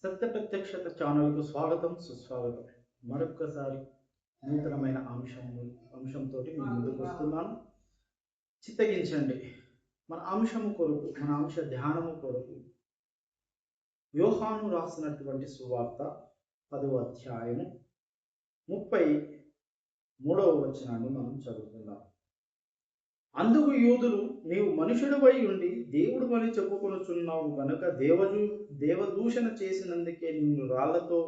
సత్య ప్రత్యక్షత ఛానల్కు స్వాగతం సుస్వాగతం. మరొక్కసారి నూతనమైన అంశంతో మీ ముందుకు వస్తున్నాను. చిత్తగించండి. మన అంశ ధ్యానము కొరకు యోహాను రాసినటువంటి సువార్త 10వ అధ్యాయము 33వ వచనాన్ని మనం చదువుకుందాం. అందుకు యూదులు, నీవు మనుషుడివై ఉండి దేవుడు అని చెప్పుకొనుచున్నావు గనుక దేవదూషణ చేసినందుకే నిన్ను రాళ్లతో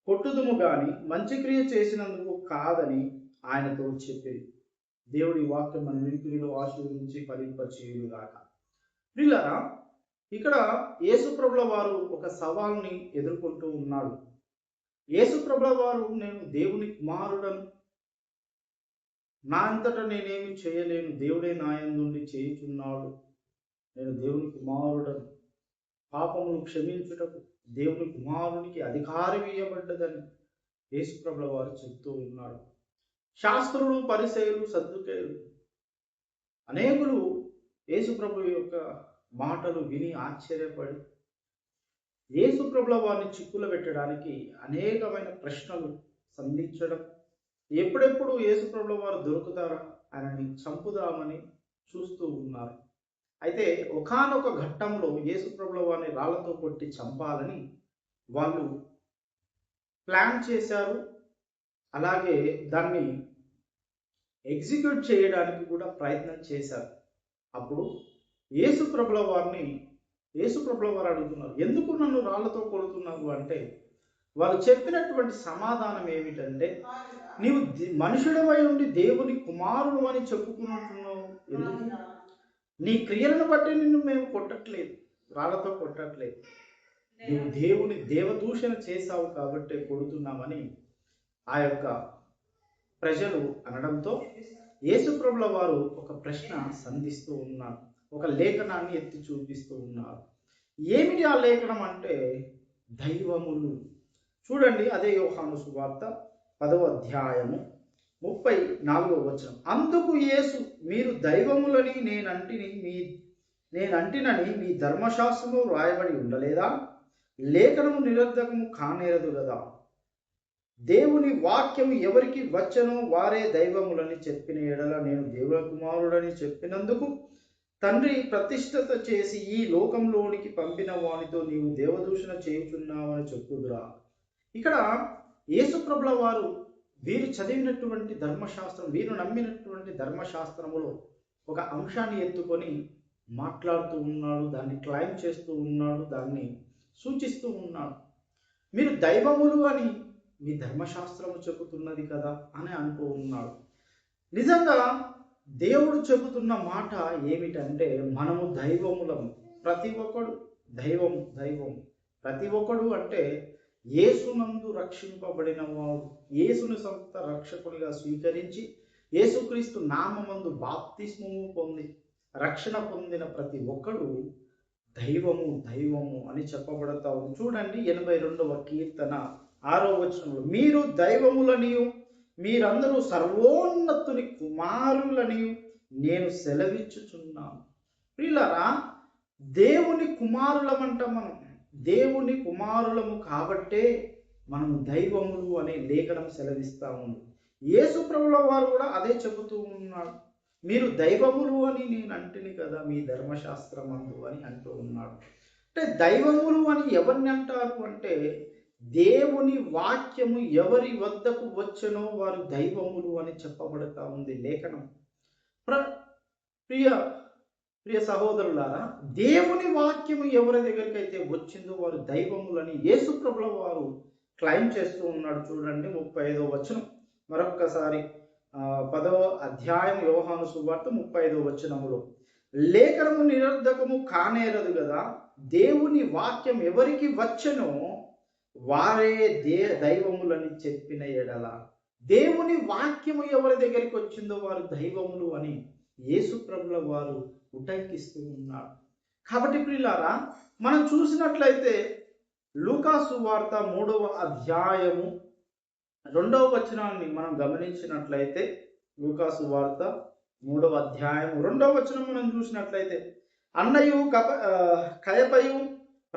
కొట్టుదుము గాని మంచి క్రియ చేసినందుకు కాదని ఆయనతో చెప్పింది. దేవుడి వాక్యం మన వినికిడిలో ఆశీర్వదించి ఫలింపచేయుగాక. ప్రియులారా, ఇక్కడ యేసుప్రభుల వారు ఒక సవాల్ని ఎదుర్కొంటూ ఉన్నాడు. యేసుప్రభుల వారు, నేను దేవుని కుమారుడను, నా అంతటా నేనేమి చేయలేను, దేవుడే నాయందుండి చేయుచున్నాడు, నేను దేవుని కుమారుడను, పాపమును క్షమించుటకు దేవుని కుమారునికి అధికారం ఇవ్వబడ్డదని యేసుప్రభుల వారు చెప్తూ ఉన్నాడు. శాస్త్రులు, పరిసయ్యులు, సద్దుకయ్యులు అనేకులు యేసుప్రభు యొక్క మాటలు విని ఆశ్చర్యపడి యేసుప్రభుల వారిని చిక్కులు పెట్టడానికి అనేకమైన ప్రశ్నలు సంధించడం, ఎప్పుడెప్పుడు యేసుప్రభుల వారు దొరుకుతారా ఆయనని చంపుదామని చూస్తూ ఉన్నారు. అయితే ఒకానొక ఘట్టంలో యేసుప్రభుల వారిని రాళ్లతో కొట్టి చంపాలని వాళ్ళు ప్లాన్ చేశారు. అలాగే దాన్ని ఎగ్జిక్యూట్ చేయడానికి కూడా ప్రయత్నం చేశారు. అప్పుడు యేసుప్రభుల వారు అడుగుతున్నారు, ఎందుకు నన్ను రాళ్లతో కొడుతున్నారు అంటే, వాళ్ళు చెప్పినటువంటి సమాధానం ఏమిటంటే, నీవు మనుషుడివై ఉండి దేవుని కుమారుడు అని చెప్పుకుంటున్నావు, ఎందుకు? నీ క్రియలను బట్టి నిన్ను మేము కొట్టట్లేదు, రాళ్లతో కొట్టట్లేదు, నీవు దేవదూషణ చేశావు కాబట్టి కొడుతున్నామని ఆ యొక్క ప్రజలు అనడంతో యేసుప్రభుల వారు ఒక ప్రశ్న సంధిస్తూ ఉన్నారు, ఒక లేఖనాన్ని ఎత్తి చూపిస్తూ ఉన్నారు. ఏమిటి ఆ లేఖనం అంటే, దైవములు. చూడండి, అదే యోహాను సువార్త 10వ అధ్యాయము 34వ వచనం. అందుకు యేసు, మీరు దైవములని నేనంటినని మీ ధర్మశాస్త్రము రాయబడి ఉండలేదా? లేఖనము నిరర్ధకము కానేరదు కదా. దేవుని వాక్యము ఎవరికి వచ్చనో వారే దైవములని చెప్పిన ఎడల నేను దేవుని కుమారుడని చెప్పినందుకు తండ్రి ప్రతిష్ఠత చేసి ఈ లోకంలోనికి పంపిన వానితో నీవు దేవదూషణ చేయుచున్నావని చెప్పుదురా. ఇక్కడ యేసుప్రభుల వారు వీరు చదివినటువంటి ధర్మశాస్త్రం, వీరు నమ్మినటువంటి ధర్మశాస్త్రములో ఒక అంశాన్ని ఎత్తుకొని మాట్లాడుతూ ఉన్నాడు, దాన్ని క్లైమ్ చేస్తూ ఉన్నాడు, దాన్ని సూచిస్తూ ఉన్నాడు. మీరు దైవములు అని మీ ధర్మశాస్త్రము చెబుతున్నది కదా అని అంటూ ఉన్నాడు. నిజంగా దేవుడు చెబుతున్న మాట ఏమిటంటే, మనము దైవములము. ప్రతి ఒక్కడు దైవం. ప్రతి ఒక్కడు అంటే యేసునందు రక్షింపబడిన వాడు, యేసుని సొంత రక్షకునిగా స్వీకరించి యేసుక్రీస్తు నామమందు బాప్తిస్మము పొంది రక్షణ పొందిన ప్రతి ఒక్కడు దైవము అని చెప్పబడతా ఉంది. చూడండి, 82వ కీర్తన 6వ వచనంలో, మీరు దైవములనియు మీరందరూ సర్వోన్నతుని కుమారులనియు నేను సెలవిచ్చుచున్నాను. ప్రియులారా, దేవుని కుమారులమంట. మనం దేవుని కుమారులము కాబట్టే మనం దైవములు అనే లేఖనం సెలవిస్తా ఉంది. యేసుప్రభుల వారు కూడా అదే చెబుతూ ఉన్నాడు, మీరు దైవములు అని నేను అంటిని కదా మీ ధర్మశాస్త్రమందు అని అంటూ ఉన్నాడు. అంటే దైవములు అని ఎవరిని అంటారు అంటే, దేవుని వాక్యము ఎవరి వద్దకు వచ్చనో వారు దైవములు అని చెప్పబడతా ఉంది లేఖనం. ప్రియ సహోదరులారా, దేవుని వాక్యము ఎవరి దగ్గరికి అయితే వచ్చిందో వారు దైవములని యేసుప్రభుల వారు క్లైమ్ చేస్తూ ఉన్నాడు. చూడండి, 35వ వచనం మరొక్కసారి, 10వ అధ్యాయం యోహాను సువార్త 35వ వచనములో, లేఖనము నిరర్ధకము కానేరదు కదా. దేవుని వాక్యం ఎవరికి వచ్చనో వారే దైవములని చెప్పిన ఎడల, దేవుని వాక్యము ఎవరి దగ్గరికి వచ్చిందో వారు దైవములు అని యేసుప్రభుల వారు ఉటంకిస్తూ ఉన్నాడు. కాబట్టి ప్రియులారా, మనం చూసినట్లయితే లూకా సువార్త 3వ అధ్యాయము 2వ వచనాన్ని మనం గమనించినట్లయితే, లూకా సువార్త 3వ అధ్యాయం 2వ వచనం మనం చూసినట్లయితే, అన్నయు కయపయు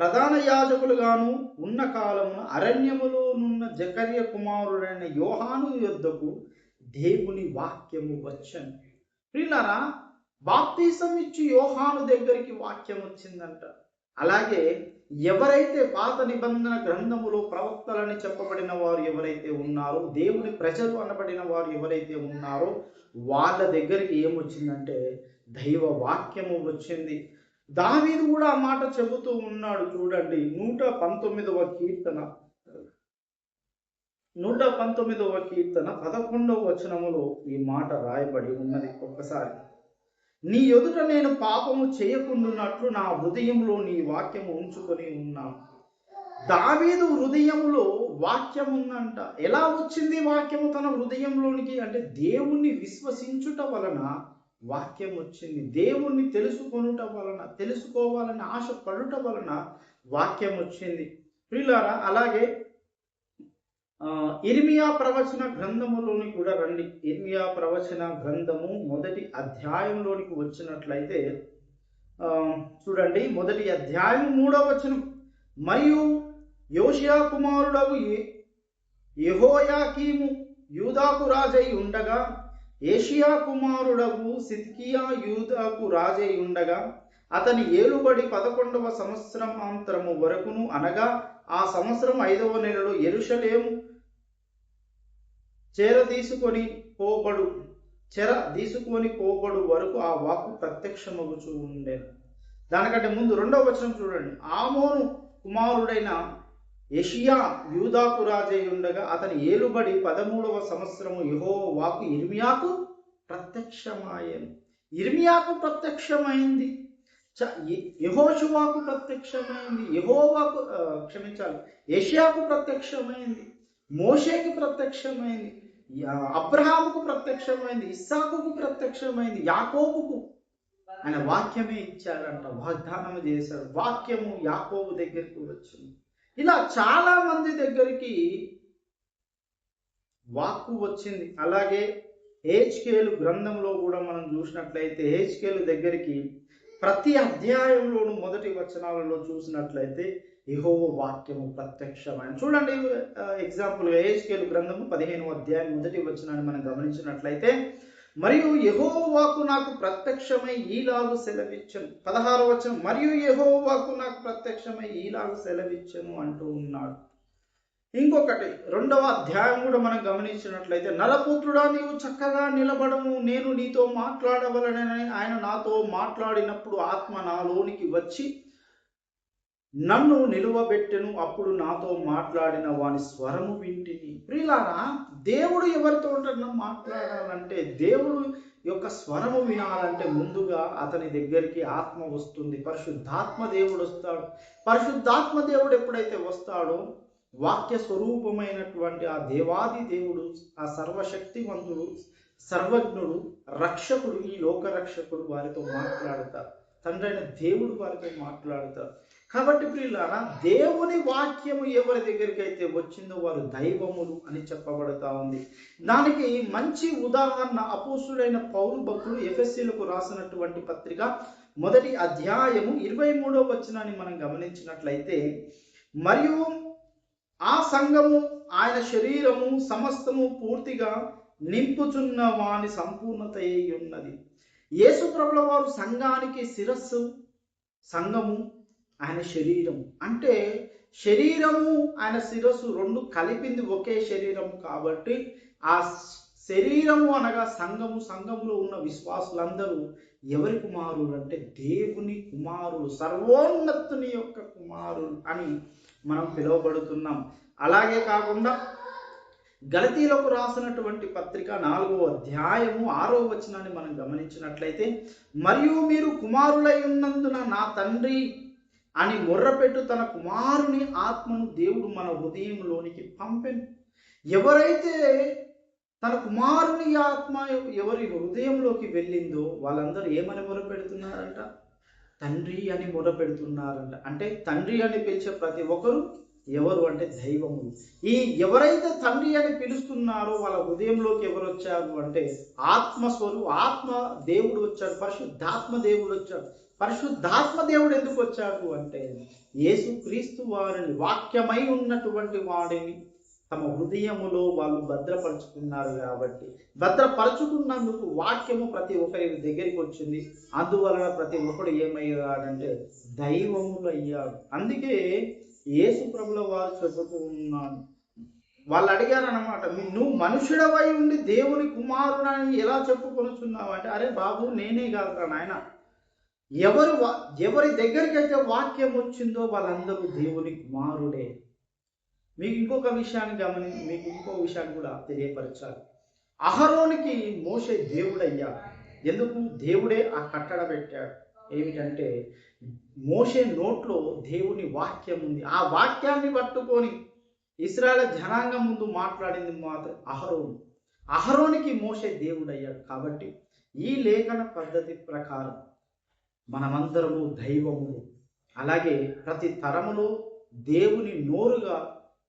ప్రధాన యాజకులుగాను ఉన్న కాలమున అరణ్యములోనున్న జకర్య కుమారుడైన యోహాను యొద్దకు దేవుని వాక్యము వచ్చను. ప్రియులారా, బాప్తిసం ఇచ్చి యోహాను దగ్గరికి వాక్యం వచ్చిందంట. అలాగే ఎవరైతే పాత నిబంధన గ్రంథములో ప్రవక్తలని చెప్పబడిన వారు ఎవరైతే ఉన్నారో, దేవుని ప్రజలు అనబడిన వారు ఎవరైతే ఉన్నారో వాళ్ళ దగ్గరికి ఏమొచ్చిందంటే దైవ వాక్యము వచ్చింది. దావీదు కూడా ఆ మాట చెబుతూ ఉన్నాడు. చూడండి, 119వ కీర్తన 11వ వచనములో ఈ మాట రాయబడి ఉన్నది. ఒక్కసారి, నీ ఎదుట నేను పాపము చేయకుండానట్లు నా హృదయంలో నీ వాక్యము ఉంచుకొని ఉన్నాను. దావీదు హృదయంలో వాక్యం ఉందంట. ఎలా వచ్చింది వాక్యము తన హృదయంలోనికి అంటే దేవుణ్ణి విశ్వసించుట వలన వాక్యం వచ్చింది. దేవుణ్ణి తెలుసుకోవాలని ఆశ పడుట వలన వాక్యం వచ్చింది. ప్రియులారా, అలాగే ఇర్మియా ప్రవచన గ్రంథములోని కూడా రండి. ఇర్మియా ప్రవచన గ్రంథము 1వ అధ్యాయంలోనికి వచ్చినట్లయితే చూడండి, 1వ అధ్యాయం 3వ వచనం, మరియు యోషియా కుమారుడగు యెహోయాకీము యూదాకు రాజై ఉండగా, ఏషియా కుమారుడగు సిద్కియా యూదాకు రాజై ఉండగా, అతని ఏలుబడి 11వ సంవత్సరమాంతరము వరకును, అనగా ఆ సంవత్సరం 5వ నెలలో యెరూషలేము చెర తీసుకొని పోబడు వరకు ఆ వాక్కు ప్రత్యక్షమగుచూ ఉండేది. దానికంటే ముందు 2వ వచనం చూడండి, ఆమోను కుమారుడైన యెషియా యూదాకు రాజై ఉండగా, అతని ఏలుబడి 13వ సంవత్సరము యెహోవా వాక్కు ఇర్మియాకు ప్రత్యక్షమాయెను. ఇర్మియాకు ప్రత్యక్షమైంది, యెహోషువాకు ప్రత్యక్షమైంది, యెషయాకు ప్రత్యక్షమైంది, మోషేకి ప్రత్యక్షమైంది, అబ్రహాముకు ప్రత్యక్షమైంది, ఇస్సాకుకు ప్రత్యక్షమైంది, యాకోబుకు ఆయన వాక్యమే ఇచ్చాడంట, వాగ్దానం చేశాడు. వాక్యము యాకోబు దగ్గరికి వచ్చింది. ఇలా చాలా మంది దగ్గరికి వాక్కు వచ్చింది. అలాగే హెజ్కేలు గ్రంథంలో కూడా మనం చూసినట్లయితే హెజ్కేలు దగ్గరికి ప్రతి అధ్యాయంలోనూ మొదటి వచనాలలో చూసినట్లయితే యెహోవా వాక్యము ప్రత్యక్షమైన. చూడండి, ఎగ్జాంపుల్గా హెజ్కేలు గ్రంథము 15వ అధ్యాయం 1వ వచనాన్ని మనం గమనించినట్లయితే, మరియు యెహోవా వాక్కు నాకు ప్రత్యక్షమై ఈలాగు సెలవిచ్చెను. 16వ వచనం, మరియు యెహోవా వాక్కు నాకు ప్రత్యక్షమై ఈలాగు సెలవిచ్చెను అంటూ ఉన్నాడు. ఇంకొకటి 2వ అధ్యాయం కూడా మనం గమనించినట్లయితే, నరపుత్రుడా, నీవు చక్కగా నిలబడము, నేను నీతో మాట్లాడవలనని ఆయన నాతో మాట్లాడినప్పుడు ఆత్మ నాలోనికి వచ్చి నన్ను నిలువబెట్టెను. అప్పుడు నాతో మాట్లాడిన వాని స్వరము వింటిని. ప్రియులారా, దేవుడు ఎవరితో మాట్లాడాలంటే, దేవుడు యొక్క స్వరము వినాలంటే ముందుగా అతని దగ్గరికి ఆత్మ వస్తుంది. పరిశుద్ధాత్మ దేవుడు వస్తాడు. పరిశుద్ధాత్మ దేవుడు ఎప్పుడైతే వస్తాడో, వాక్య స్వరూపమైనటువంటి ఆ దేవాది దేవుడు, ఆ సర్వశక్తివంతుడు, సర్వజ్ఞుడు, రక్షకుడు, ఈ లోక రక్షకుడు వారితో మాట్లాడతారు. తండ్రి అయిన దేవుడు వారితో మాట్లాడతారు. కాబట్టి ప్రియులారా, దేవుని వాక్యము ఎవరి దగ్గరికి అయితే వచ్చిందో వారు దైవములు అని చెప్పబడతా ఉంది. దానికి మంచి ఉదాహరణ అపోస్తులైన పౌలు భక్తుడు ఎఫెసీయులకు రాసినటువంటి పత్రిక 1వ అధ్యాయము 23వ వచనాన్ని మనం గమనించినట్లయితే, మరియు ఆ సంఘము ఆయన శరీరము సమస్తము పూర్తిగా నింపుచున్న వాని సంపూర్ణత అయి ఉన్నది. యేసు ప్రభుల వారు సంఘానికి శిరస్సు, సంఘము ఆయన శరీరం. అంటే శరీరము ఆయన శిరస్సు రెండు కలిపింది ఒకే శరీరం. కాబట్టి ఆ శరీరము అనగా సంఘము, సంఘములో ఉన్న విశ్వాసులందరూ ఎవరి కుమారులు అంటే దేవుని కుమారులు, సర్వోన్నతుని యొక్క కుమారులు అని మనం పిలువబడుతున్నాం. అలాగే కాకుండా గలతీలకు రాసినటువంటి పత్రిక 4వ అధ్యాయము 6వ వచనాన్ని మనం గమనించినట్లయితే, మరియు మీరు కుమారులై ఉన్నందున నా తండ్రి అని మొర్రపెట్టు తన కుమారుని ఆత్మను దేవుడు మన హృదయంలోనికి పంపెను. ఎవరైతే తన కుమారుని ఆత్మ ఎవరి హృదయంలోకి వెళ్ళిందో వాళ్ళందరూ ఏమని మొరపెడుతున్నారంట? తండ్రి అని మొరపెడుతున్నారంట. అంటే తండ్రి అని పిలిచే ప్రతి ఒక్కరు ఎవరు అంటే దైవములు. ఈ ఎవరైతే తండ్రి అని పిలుస్తున్నారో వాళ్ళ హృదయంలోకి ఎవరు వచ్చారు అంటే ఆత్మ దేవుడు వచ్చాడు, పరిశుద్ధాత్మ దేవుడు వచ్చాడు. పరిశుద్ధాత్మ దేవుడు ఎందుకు వచ్చాడు అంటే యేసుక్రీస్తు వారిని, వాక్యమై ఉన్నటువంటి వాడిని తమ హృదయములో వాళ్ళు భద్రపరుచుకున్నారు కాబట్టి, భద్రపరుచుకున్నందుకు వాక్యము ప్రతి ఒక్కరి దగ్గరికి వచ్చింది. అందువలన ప్రతి ఒక్కడు ఏమయ్యాడంటే దైవములు అయ్యాడు. అందుకే యేసు ప్రభుల వారు చెబుతూ ఉన్నాడు, వాళ్ళు అడిగారు అనమాట, నువ్వు మనుషుడవై ఉండి దేవుని కుమారుడని ఎలా చెప్పుకొనుచున్నావు అంటే, అరే బాబు నేనే కాదురా నాయన, ఎవరి దగ్గరికి అయితే వాక్యం వచ్చిందో వాళ్ళందరూ దేవుని కుమారుడే. మీకు ఇంకో విషయాన్ని కూడా తెలియపరచాలి. అహరోనికి మోషే దేవుడయ్యాడు. ఎందుకు? దేవుడే ఆ కట్టడ పెట్టాడు. ఏమిటంటే మోషే నోట్లో దేవుని వాక్యం ఉంది. ఆ వాక్యాన్ని పట్టుకొని ఇశ్రాయేలు జనాంగం ముందు మాట్లాడింది మాత్రం అహరోనికి మోషే దేవుడయ్యాడు. కాబట్టి ఈ లేఖన పద్ధతి ప్రకారం మనమందరము దైవములు. అలాగే ప్రతి తరములో దేవుని నోరుగా,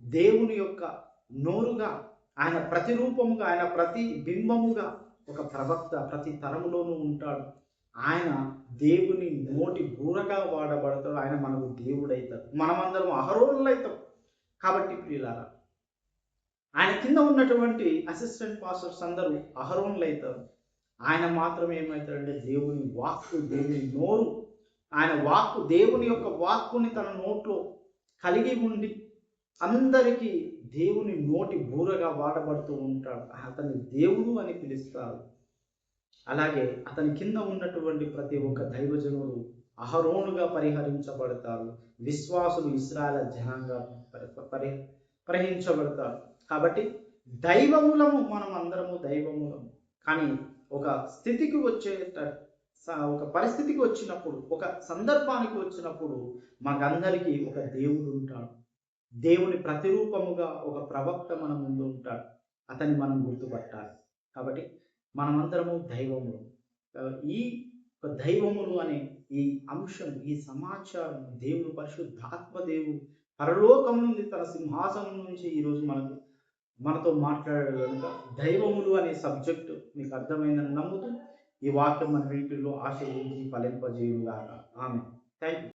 దేవుని యొక్క నోరుగా, ఆయన ప్రతిరూపముగా, ఆయన ప్రతిబింబముగా ఒక ప్రవక్త ప్రతి తరములోనూ ఉంటాడు. ఆయన దేవుని నోటి బూరగా వాడబడతాడు. ఆయన మనకు దేవుడైతాడు. మనమందరం అహరోనులు అవుతాం. కాబట్టి ప్రియులారా, ఆయన కింద ఉన్నటువంటి అసిస్టెంట్ పాస్టర్స్ అందరూ అహరోనులు అవుతారు. ఆయన మాత్రం ఏమవుతాడంటే దేవుని వాక్కు, దేవుని నోరు, ఆయన వాక్కు, దేవుని యొక్క వాక్కుని తన నోట్లో కలిగి ఉండి అందరికీ దేవుని నోటి బూరగా వాడబడుతూ ఉంటాడు. అతన్ని దేవుడు అని పిలుస్తారు. అలాగే అతని కింద ఉన్నటువంటి ప్రతి ఒక్క దైవజనుడు అహరోనుగా పరిహరించబడతారు. విశ్వాసులు ఇశ్రాయేలు జనంగా పరిహరించబడతారు. కాబట్టి దైవములము, మనం అందరము దైవములము. కానీ ఒక స్థితికి ఒక పరిస్థితికి వచ్చినప్పుడు, ఒక సందర్భానికి వచ్చినప్పుడు మనకందరికీ ఒక దేవుడు ఉంటాడు. దేవుని ప్రతిరూపముగా ఒక ప్రవక్త మన ముందు ఉంటాడు. అతన్ని మనం గుర్తుపట్టాలి. కాబట్టి మనమందరము దైవములు. ఈ దైవములు అనే ఈ అంశం, ఈ సమాచారం దేవుడు, పరిశుద్ధాత్మ దేవుడు పరలోకం నుండి తన సింహాసనం నుంచి ఈరోజు మనతో మాట్లాడాడు కనుక దైవములు అనే సబ్జెక్టు మీకు అర్థమైందని నమ్ముతూ ఈ వాక్యం మన వీటిలో ఆశీర్వదించి ఫలింపజేయుగాక. ఆమేన్. Thank you.